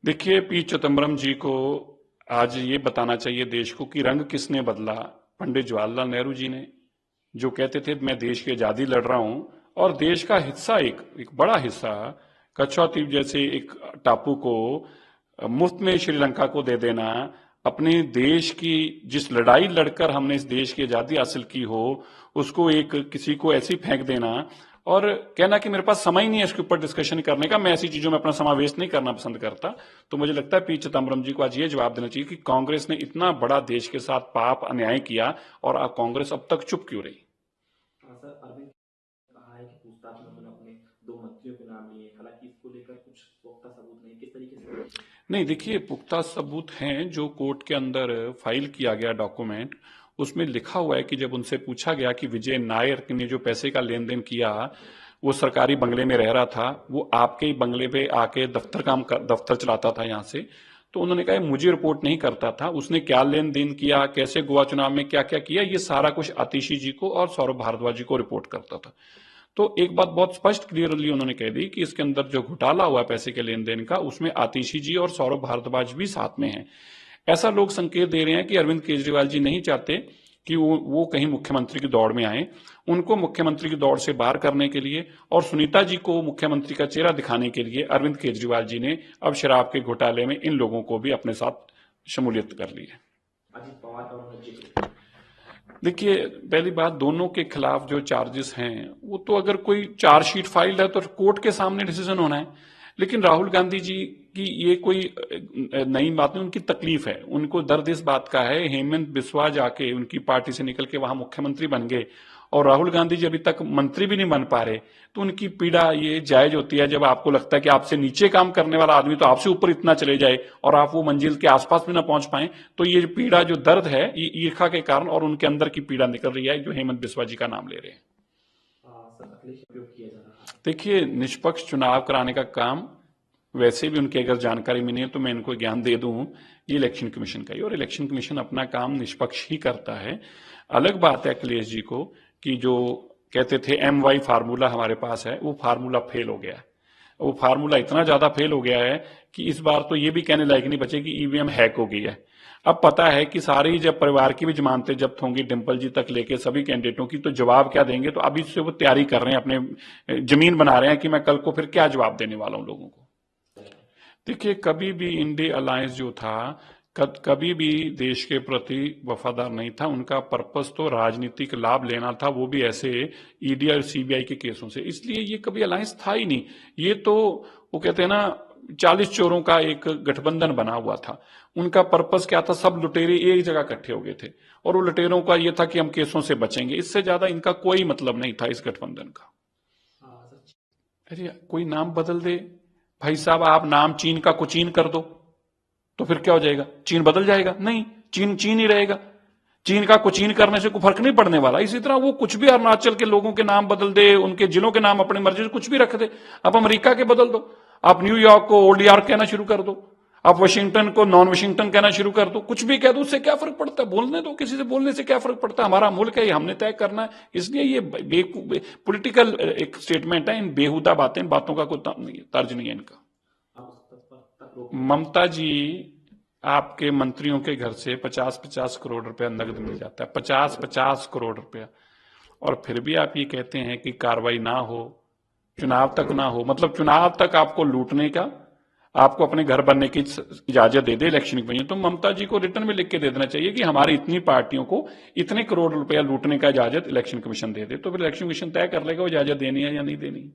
देखिए, पी चिदम्बरम जी को आज ये बताना चाहिए देश को कि रंग किसने बदला। पंडित जवाहरलाल नेहरू जी ने, जो कहते थे मैं देश की आजादी लड़ रहा हूं और देश का हिस्सा एक बड़ा हिस्सा कच्छौती जैसे एक टापू को मुफ्त में श्रीलंका को दे देना, अपने देश की जिस लड़ाई लड़कर हमने इस देश की आजादी हासिल की हो उसको एक किसी को ऐसी फेंक देना और कहना कि मेरे पास समय ही नहीं है इसके ऊपर डिस्कशन करने का, मैं ऐसी चीजों में अपना समय वेस्ट नहीं करना पसंद करता। तो मुझे लगता है पी चिदम्बरम जी को आज ये जवाब देना चाहिए कि कांग्रेस ने इतना बड़ा देश के साथ पाप अन्याय किया और कांग्रेस अब तक चुप क्यों रही। सर, अरविंद कहा है कि पूछताछ में उन्होंने अपने 2 मंत्रियों के नाम लिए, हालांकि इसको लेकर कुछ पुख्ता सबूत नहीं, किस तरीके से? नहीं, देखिए, पुख्ता सबूत हैं जो कोर्ट के अंदर फाइल किया गया डॉक्यूमेंट, उसमें लिखा हुआ है कि जब उनसे पूछा गया कि विजय नायर ने जो पैसे का लेन देन किया वो सरकारी बंगले में रह रहा था, वो आपके ही बंगले पे आके दफ्तर चलाता था यहाँ से, तो उन्होंने कहा मुझे रिपोर्ट नहीं करता था, उसने क्या लेन देन किया, कैसे गोवा चुनाव में क्या क्या किया, ये सारा कुछ आतिशी जी को और सौरभ भारद्वाज जी को रिपोर्ट करता था। तो एक बात बहुत स्पष्ट क्लियरली उन्होंने कह दी कि इसके अंदर जो घोटाला हुआ पैसे के लेन देन का उसमें आतिशी जी और सौरभ भारद्वाज भी साथ में हैं। ऐसा लोग संकेत दे रहे हैं कि अरविंद केजरीवाल जी नहीं चाहते कि वो कहीं मुख्यमंत्री की दौड़ में आए, उनको मुख्यमंत्री की दौड़ से बाहर करने के लिए और सुनीता जी को मुख्यमंत्री का चेहरा दिखाने के लिए अरविंद केजरीवाल जी ने अब शराब के घोटाले में इन लोगों को भी अपने साथ शमूलियत कर ली है। अजित पवार और देखिए, पहली बात, दोनों के खिलाफ जो चार्जेस हैं वो तो अगर कोई चार्जशीट फाइल है तो कोर्ट के सामने डिसीजन होना है, लेकिन राहुल गांधी जी की ये कोई नई बात नहीं, उनकी तकलीफ है, उनको दर्द इस बात का है हेमंत बिस्वा जाके उनकी पार्टी से निकल के वहां मुख्यमंत्री बन गए और राहुल गांधी जी अभी तक मंत्री भी नहीं बन पा रहे, तो उनकी पीड़ा ये जायज होती है। जब आपको लगता है कि आपसे नीचे काम करने वाला आदमी तो आपसे ऊपर इतना चले जाए और आप वो मंजिल के आसपास भी ना पहुंच पाए, तो ये जो पीड़ा, जो दर्द है, ये ईर्खा के कारण और उनके अंदर की पीड़ा निकल रही है जो हेमंत बिस्वा जी का नाम ले रहे हैं। देखिए, निष्पक्ष चुनाव कराने का काम वैसे भी उनकी अगर जानकारी मिली है तो मैं इनको ज्ञान दे दूं, ये इलेक्शन कमीशन का ही, और इलेक्शन कमीशन अपना काम निष्पक्ष ही करता है। अलग बात है अखिलेश जी को कि जो कहते थे MY फार्मूला हमारे पास है, वो फार्मूला फेल हो गया है। वो फार्मूला इतना ज्यादा फेल हो गया है कि इस बार तो ये भी कहने लायक नहीं बचे कि EVM हैक हो गई है। अब पता है कि सारी जब परिवार की भी जमानतें जब्त होंगी डिम्पल जी तक लेके सभी कैंडिडेटों की, तो जवाब क्या देंगे, तो अभी से वो तैयारी कर रहे हैं, अपने जमीन बना रहे हैं कि मैं कल को फिर क्या जवाब देने वाला हूं लोगों को। देखिए, कभी भी इंडिया अलायंस जो था कभी भी देश के प्रति वफादार नहीं था, उनका पर्पस तो राजनीतिक लाभ लेना था, वो भी ऐसे ED और CBI के केसों से, इसलिए ये कभी अलायंस था ही नहीं। ये तो वो कहते हैं ना 40 चोरों का एक गठबंधन बना हुआ था। उनका पर्पस क्या था, सब लुटेरे एक जगह इकट्ठे हो गए थे और वो लुटेरों का ये था कि हम केसों से बचेंगे, इससे ज्यादा इनका कोई मतलब नहीं था इस गठबंधन का। अरे कोई नाम बदल दे भाई साहब, आप नाम चीन का कुचीन कर दो तो फिर क्या हो जाएगा, चीन बदल जाएगा? नहीं, चीन चीन ही रहेगा। चीन का कुचीन करने से कोई फर्क नहीं पड़ने वाला। इसी तरह वो कुछ भी अरुणाचल के लोगों के नाम बदल दे, उनके जिलों के नाम अपनी मर्जी से कुछ भी रख दे। आप अमेरिका के बदल दो, आप न्यूयॉर्क को ओल्ड यॉर्क कहना शुरू कर दो, आप वाशिंगटन को नॉन वाशिंगटन कहना शुरू कर दो, कुछ भी कह दो, उससे क्या फर्क पड़ता है? बोलने दो, किसी से बोलने से क्या फर्क पड़ता है? हमारा मुल्क है, ये हमने तय करना है। इसलिए ये पॉलिटिकल एक स्टेटमेंट है, इन बेहुदा बातें, बातों का कोई तर्ज नहीं है इनका। ममता जी, आपके मंत्रियों के घर से 50-50 करोड़ रुपया नगद मिल जाता है, 50-50 करोड़ रुपया, और फिर भी आप ये कहते हैं कि कार्रवाई ना हो, चुनाव तक ना हो। मतलब चुनाव तक आपको लूटने का, आपको अपने घर बनने की इजाजत दे दे इलेक्शन कमीशन, तो ममता जी को रिटर्न में लिख के दे देना चाहिए कि हमारी इतनी पार्टियों को इतने करोड़ रुपया लूटने का इजाजत इलेक्शन कमीशन दे दे, तो फिर इलेक्शन कमीशन तय कर लेगा वो इजाजत देनी है या नहीं देनी।